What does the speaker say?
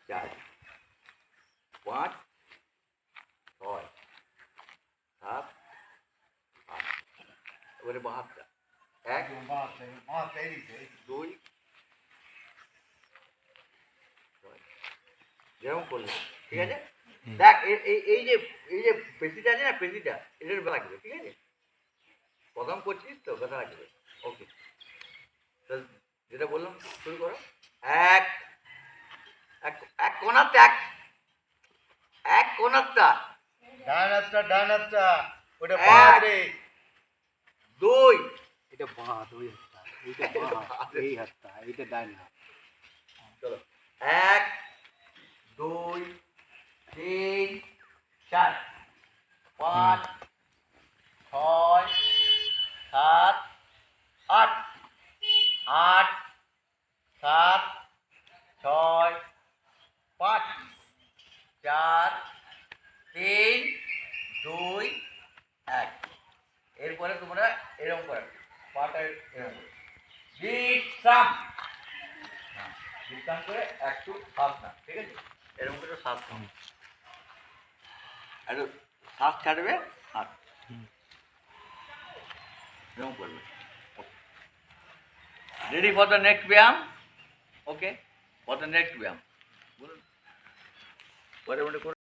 4 5 6 7 8 এবারে বাঁ হাতটা 1 2 যেরকম করলাম ঠিক আছে। দেখ এই যে পেশিটা আছে না, পেশিটা এটার ব্যথা লাগবে, ঠিক আছে। প্রথম করছিস তো ব্যথা লাগবে। ওকে, যেটা বললাম শুরু করো। এক এক এক কোনাতে এক কোনারটা ডান হাতটা ওটা এক, বাঁ রে। 2 এটা বাঁ হাত, ওই হাতটা, এইটা বাঁ হাত, এই হাতটা, এইটা ডান হাত। চলো 1 2 3 4 5 6 7 8 8 7 6 5 4 3 2 1। এরপরে তোমরা এরকম করে পাটা এরকম করে বিশ্রাম, বিশ্রাম করে একটু শ্বাস না, ঠিক আছে। এরকম করে শ্বাস নাও, একটু শ্বাস ছাড়বে আর এরকম করবে। রেডি ফর দ্য নেক্সট ব্যায়াম। ওকে, ফর দ্য নেক্সট ব্যায়াম বলুন পরে